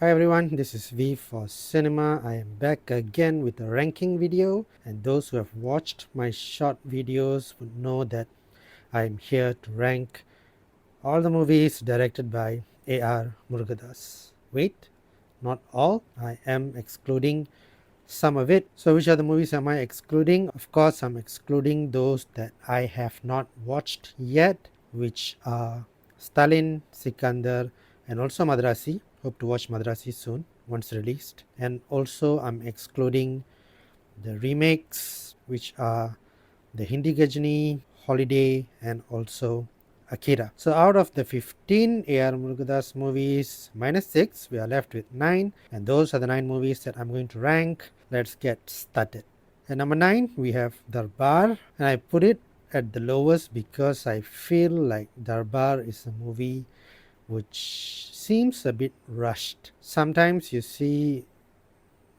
Hi everyone, this is V for Cinema. I am back again with a ranking video, and those who have watched my short videos would know that I am here to rank all the movies directed by AR Murugadoss. Wait, not all. I am excluding some of it. So which are the movies am I excluding? Of course, I'm excluding those that I have not watched yet, which are Stalin, Sikandar, and also Madharasi. Hope to watch Madharasi soon once released. And also I'm excluding the remakes, which are the Hindi Ghajini, Holiday, and also Akira. So out of the 15 AR Murugadoss movies minus 6, we are left with 9, and those are the 9 movies that I'm going to rank. Let's get started. At number 9, we have Darbar, and I put it at the lowest because I feel like Darbar is a movie which seems a bit rushed. Sometimes you see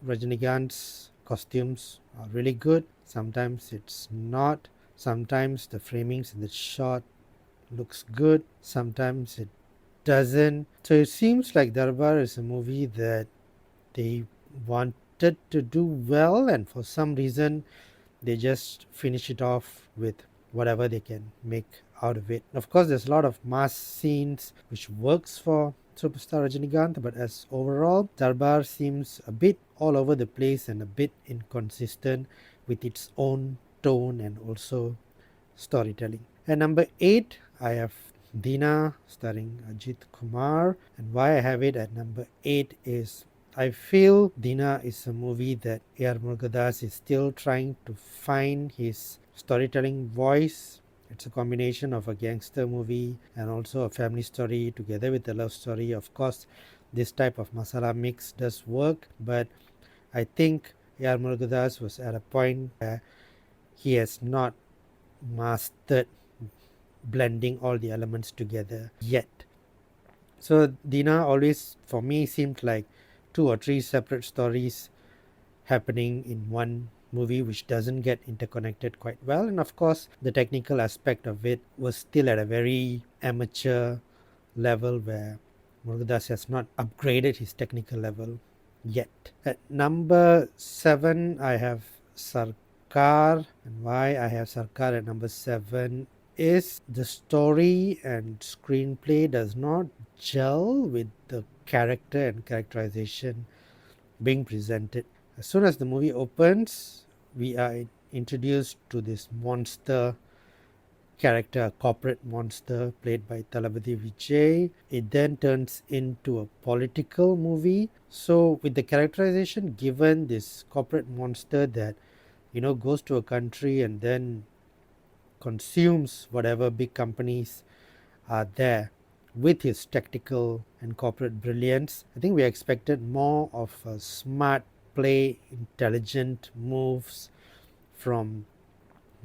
Rajinikanth's costumes are really good, sometimes it's not. Sometimes the framings in the shot looks good, sometimes it doesn't. So it seems like Darbar is a movie that they wanted to do well, and for some reason they just finish it off with whatever they can make out of it. Of course, there's a lot of mass scenes which works for superstar Rajinikanth, but as overall, Darbar seems a bit all over the place and a bit inconsistent with its own tone and also storytelling. At number 8, I have Dheena starring Ajit Kumar, and why I have it at number 8 is I feel Dheena is a movie that AR Murugadoss is still trying to find his storytelling voice. It's a combination of a gangster movie and also a family story together with a love story. Of course, this type of masala mix does work, but I think AR Murugadoss was at a point where he has not mastered blending all the elements together yet. So Dheena always for me seemed like 2 or 3 separate stories happening in one movie, which doesn't get interconnected quite well. And of course, the technical aspect of it was still at a very amateur level where Murugadoss has not upgraded his technical level yet. At number 7, I have Sarkar. And why I have Sarkar at number 7 is the story and screenplay does not gel with the character and characterization being presented. As soon as the movie opens, we are introduced to this monster character, a corporate monster played by Talapathy Vijay. It then turns into a political movie. So with the characterization given, this corporate monster that goes to a country and then consumes whatever big companies are there with his tactical and corporate brilliance, I think we expected more of a smart play, intelligent moves from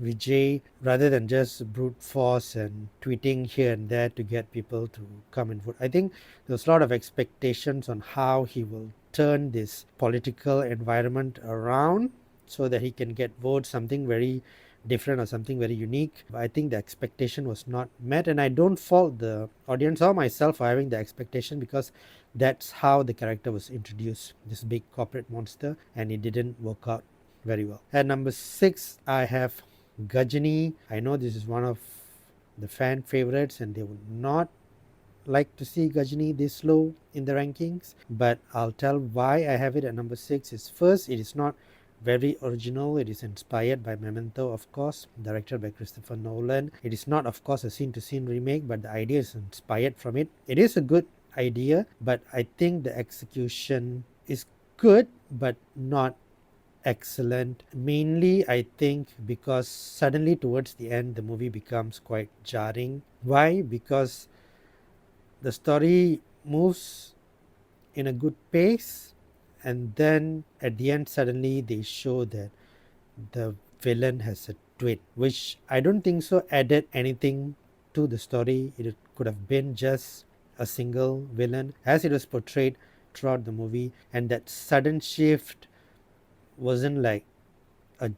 Vijay rather than just brute force and tweeting here and there to get people to come and vote. I think there's a lot of expectations on how he will turn this political environment around so that he can get votes, something very different or something very unique. I think the expectation was not met, and I don't fault the audience or myself for having the expectation because that's how the character was introduced, this big corporate monster, and it didn't work out very well. At number 6, I have Ghajini. I know this is one of the fan favorites and they would not like to see Ghajini this low in the rankings, but I'll tell why I have it at number 6 is first, it is not very original. It is inspired by Memento, of course, directed by Christopher Nolan. It is not, of course, a scene-to-scene remake, but the idea is inspired from it. It is a good idea, but I think the execution is good, but not excellent. Mainly, I think, because suddenly towards the end, the movie becomes quite jarring. Why? Because the story moves in a good pace, and then at the end suddenly they show that the villain has a twin, which I don't think so added anything to the story. It could have been just a single villain as it was portrayed throughout the movie, and that sudden shift wasn't like a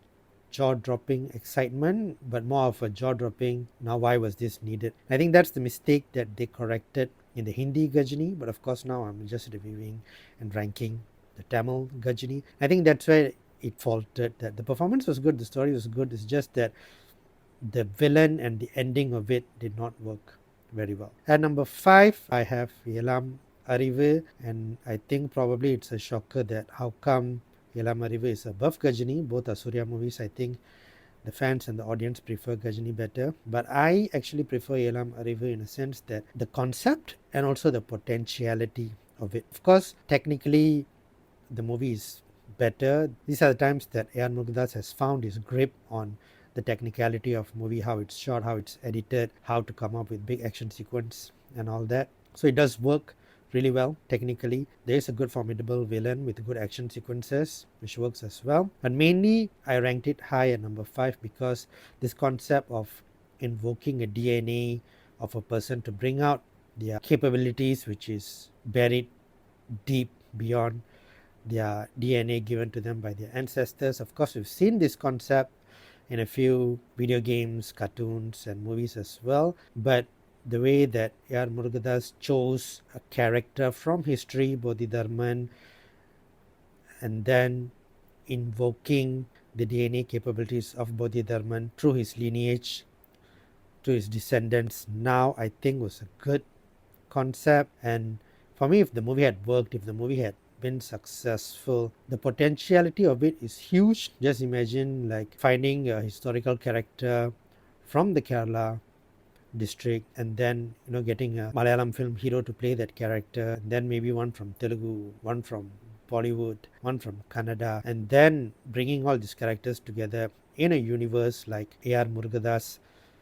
jaw-dropping excitement but more of a jaw-dropping now why was this needed. I think that's the mistake that they corrected in the Hindi Ghajini, but of course now I'm just reviewing and ranking the Tamil Ghajini. I think that's where it faltered. That the performance was good, the story was good. It's just that the villain and the ending of it did not work very well. At number 5, I have Yelam Arivu, and I think probably it's a shocker that how come Yelam Arivu is above Ghajini. Both are Surya movies. I think the fans and the audience prefer Ghajini better, but I actually prefer Yelam Arivu in a sense that the concept and also the potentiality of it. Of course, technically, the movie is better. These are the times that AR Murugadoss has found his grip on the technicality of movie, how it's shot, how it's edited, how to come up with big action sequence and all that. So it does work really well technically. There is a good formidable villain with good action sequences which works as well. But mainly I ranked it high at number 5 because this concept of invoking a DNA of a person to bring out their capabilities which is buried deep beyond their DNA given to them by their ancestors. Of course, we've seen this concept in a few video games, cartoons, and movies as well. But the way that AR Murugadoss chose a character from history, Bodhidharman, and then invoking the DNA capabilities of Bodhidharman through his lineage to his descendants, now I think was a good concept. And for me, if the movie had worked, if the movie had been successful, the potentiality of it is huge. Just imagine like finding a historical character from the Kerala district and then getting a Malayalam film hero to play that character, and then maybe one from Telugu, one from Bollywood, one from Kannada, and then bringing all these characters together in a universe like AR Murugadoss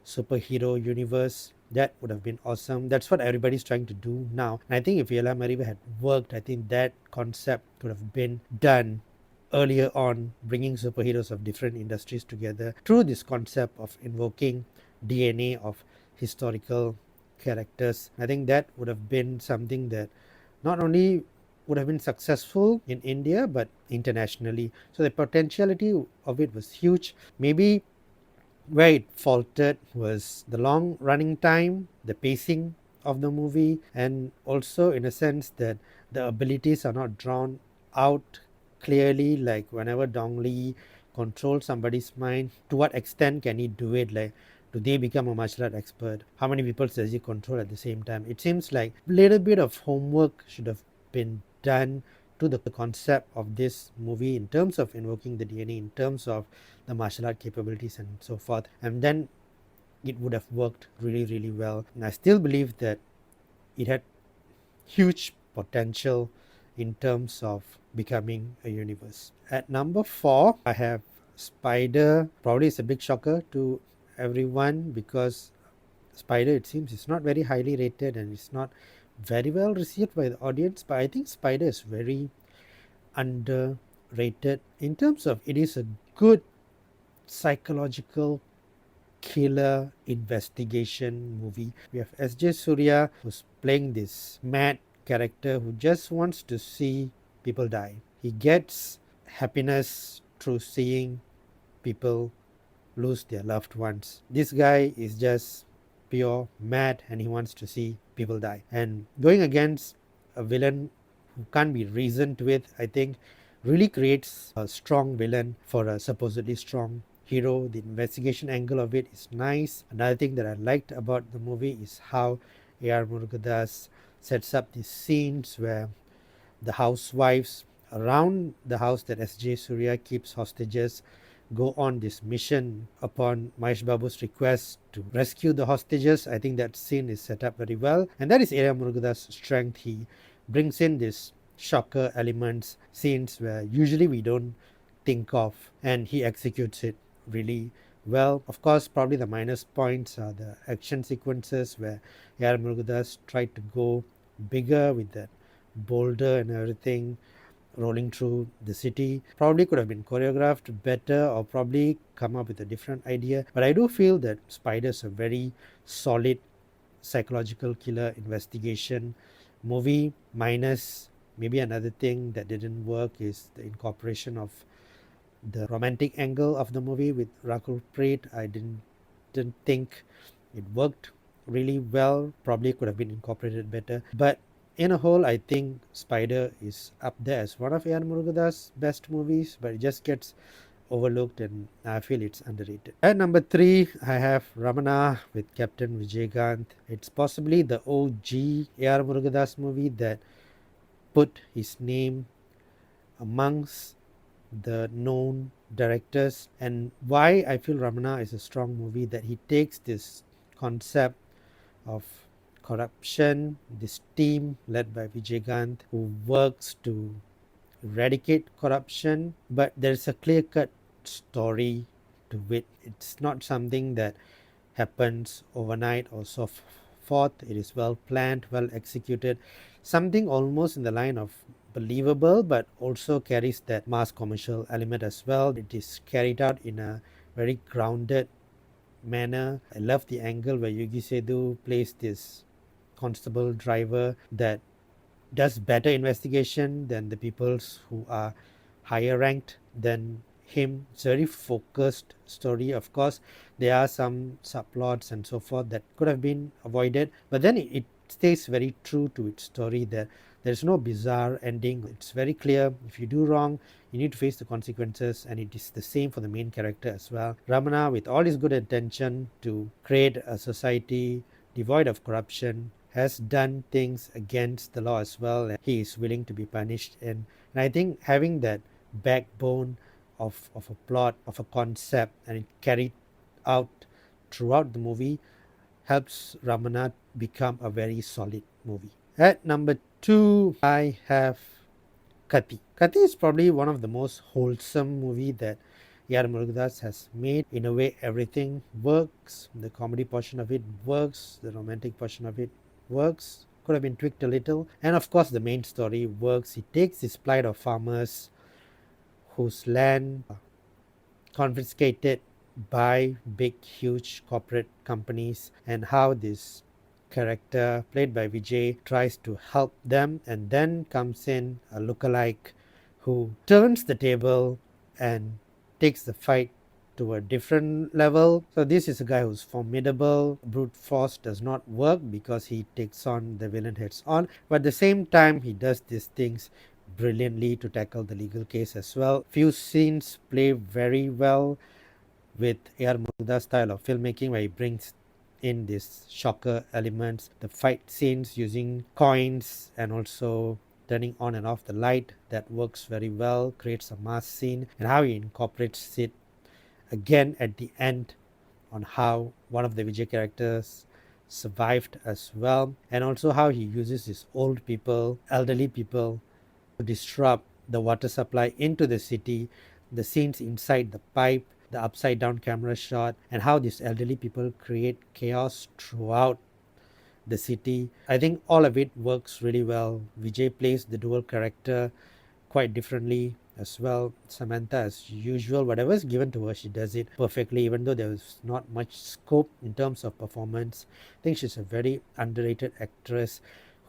superhero universe. That would have been awesome. That's what everybody's trying to do now. And I think if Yelam Arivu had worked, I think that concept could have been done earlier on, bringing superheroes of different industries together through this concept of invoking DNA of historical characters. I think that would have been something that not only would have been successful in India but internationally. So the potentiality of it was huge. Maybe where it faltered was the long running time, the pacing of the movie, and also in a sense that the abilities are not drawn out clearly. Like whenever Dong Li controls somebody's mind, to what extent can he do it? Like, do they become a martial art expert? How many people does he control at the same time? It seems like a little bit of homework should have been done to the concept of this movie in terms of invoking the DNA, in terms of the martial art capabilities and so forth, and then it would have worked really, really well. And I still believe that it had huge potential in terms of becoming a universe. At number 4, I have Spyder. Probably it's a big shocker to everyone because Spyder, it seems, is not very highly rated and it's not very well received by the audience. But I think Spyder is very underrated in terms of it is a good psychological killer investigation movie. We have S.J. Surya who's playing this mad character who just wants to see people die. He gets happiness through seeing people lose their loved ones. This guy is just pure mad and he wants to see people die. And going against a villain who can't be reasoned with, I think really creates a strong villain for a supposedly strong hero. The investigation angle of it is nice. Another thing that I liked about the movie is how AR Murugadoss sets up these scenes where the housewives around the house that S.J. Surya keeps hostages go on this mission upon Mahesh Babu's request to rescue the hostages. I think that scene is set up very well, and that is AR Murugadoss' strength. He brings in this shocker elements, scenes where usually we don't think of, and he executes it really well. Of course, probably the minus points are the action sequences where AR Murugadoss tried to go bigger with that boulder and everything rolling through the city. Probably could have been choreographed better or probably come up with a different idea. But I do feel that Spyder is a very solid psychological killer investigation movie. Minus maybe another thing that didn't work is the incorporation of the romantic angle of the movie with Rakul Preet. I didn't think it worked really well. Probably could have been incorporated better. But in a whole, I think Spyder is up there as one of AR Murugadoss' best movies, but it just gets overlooked and I feel it's underrated. At number 3, I have Ramanaa with Captain Vijaykanth. It's possibly the OG AR Murugadoss movie that put his name amongst the known directors, and why I feel Ramana is a strong movie, that he takes this concept of corruption, this team led by Vijaykanth who works to eradicate corruption, but there's a clear cut story to it. It's not something that happens overnight or so forth. It is well planned, well executed, something almost in the line of believable, but also carries that mass commercial element as well. It is carried out in a very grounded manner. I love the angle where Yugi Sedu plays this constable driver that does better investigation than the peoples who are higher ranked than him. It's a very focused story. Of course, there are some subplots and so forth that could have been avoided, but then it stays very true to its story, that there's no bizarre ending. It's very clear. If you do wrong, you need to face the consequences, and it is the same for the main character as well. Ramana, with all his good intention to create a society devoid of corruption, has done things against the law as well, and he is willing to be punished. And I think having that backbone of a plot, of a concept, and it carried out throughout the movie helps Ramanat become a very solid movie. At number 2, I have Kaththi. Kaththi is probably one of the most wholesome movie that AR Murugadoss has made. In a way, everything works. The comedy portion of it works. The romantic portion of it works. Could have been tweaked a little. And of course, the main story works. He takes this plight of farmers whose land confiscated by big, huge corporate companies, and how this character played by Vijay tries to help them, and then comes in a lookalike who turns the table and takes the fight to a different level. So this is a guy who's formidable. Brute force does not work because he takes on the villain heads on, but at the same time he does these things brilliantly to tackle the legal case as well. Few scenes play very well with AR Murugadoss style of filmmaking, where he brings in these shocker elements, the fight scenes using coins and also turning on and off the light, that works very well, creates a mass scene, and how he incorporates it again at the end on how one of the Vijay characters survived as well, and also how he uses his old people, elderly people, to disrupt the water supply into the city, the scenes inside the pipe, the upside down camera shot, and how these elderly people create chaos throughout the city. I think all of it works really well. Vijay plays the dual character quite differently as well. Samantha, as usual, whatever is given to her, she does it perfectly, even though there's not much scope in terms of performance. I think she's a very underrated actress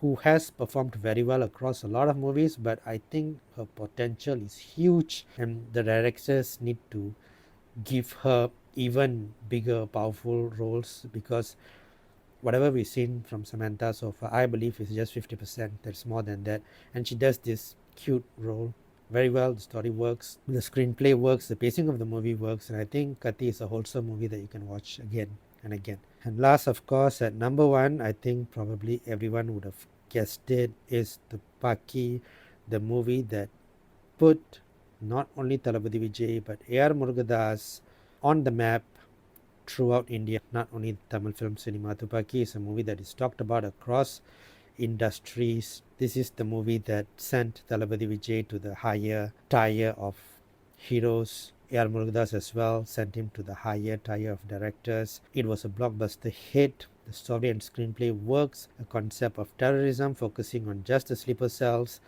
who has performed very well across a lot of movies, but I think her potential is huge, and the directors need to give her even bigger, powerful roles, because whatever we've seen from Samantha so far, I believe is just 50%. There's more than that. And she does this cute role very well. The story works, the screenplay works, the pacing of the movie works, and I think Kaththi is a wholesome movie that you can watch again and again. And last, of course, at number 1, I think probably everyone would have guessed it, is Thuppakki, the movie that put not only Thalapathy Vijay but AR Murugadoss on the map throughout India, not only Tamil film cinema. Thuppakki is a movie that is talked about across industries. This is the movie that sent Thalapathy Vijay to the higher tier of heroes. AR Murugadoss as well sent him to the higher tier of directors. It was a blockbuster hit. The story and screenplay works. A concept of terrorism focusing on just the sleeper cells,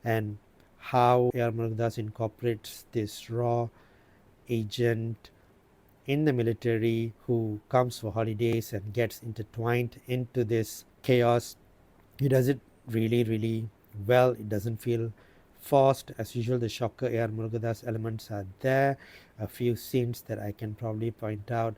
and how AR Murugadoss incorporates this raw agent in the military who comes for holidays and gets intertwined into this chaos. He does it really, really well. It doesn't feel forced. As usual, the shocker AR Murugadoss elements are there. A few scenes that I can probably point out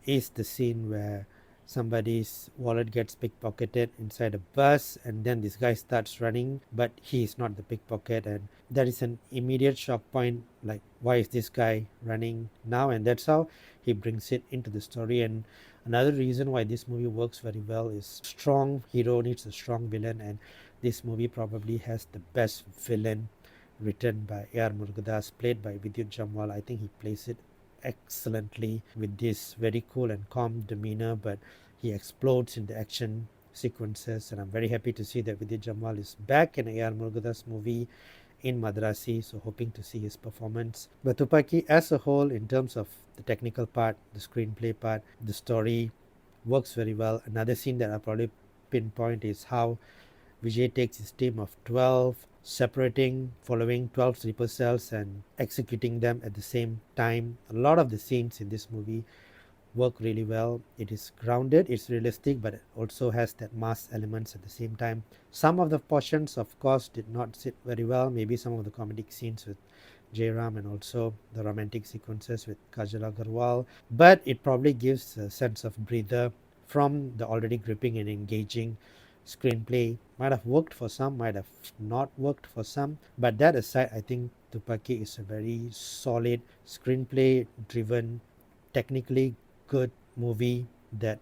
is the scene where somebody's wallet gets pickpocketed inside a bus, and then this guy starts running, but he is not the pickpocket, and that is an immediate shock point, like why is this guy running now? And that's how he brings it into the story. And another reason why this movie works very well is strong hero needs a strong villain, and this movie probably has the best villain written by AR Murugadoss, played by Vidyut Jamwal. I think he plays it excellently with this very cool and calm demeanor, but he explodes in the action sequences, and I'm very happy to see that Vidyut Jamwal is back in AR Murugadoss movie in Madharasi, so hoping to see his performance. But Thuppakki as a whole, in terms of the technical part, the screenplay part, the story, works very well. Another scene that I'll probably pinpoint is how Vijay takes his team of 12, separating, following 12 sleeper cells and executing them at the same time. A lot of the scenes in this movie work really well. It is grounded, it's realistic, but it also has that mass elements at the same time. Some of the portions, of course, did not sit very well. Maybe some of the comedic scenes with Jairam and also the romantic sequences with Kajal Agarwal, but it probably gives a sense of breather from the already gripping and engaging screenplay. Might have worked for some, might have not worked for some, but that aside, I think Thuppakki is a very solid screenplay driven, technically good movie that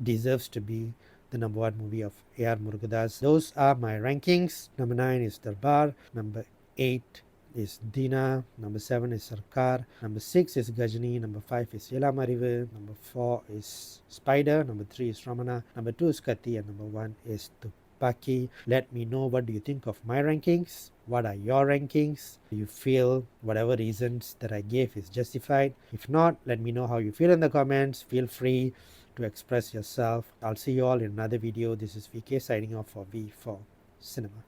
deserves to be the number one movie of AR Murugadoss. Those are my rankings. Number 9 is Darbar, number 8 is Dheena, number 7 is Sarkar, number 6 is Ghajini, number 5 is Arivu, number 4 is Spyder, number 3 is Ramanaa, number 2 is Kaththi, and number 1 is Thuppakki. Let me know what do you think of my rankings. What are your rankings? Do you feel whatever reasons that I gave is justified? If not, let me know how you feel in the comments. Feel free to express yourself. I'll see you all in another video. This is VK signing off for V for Cinema.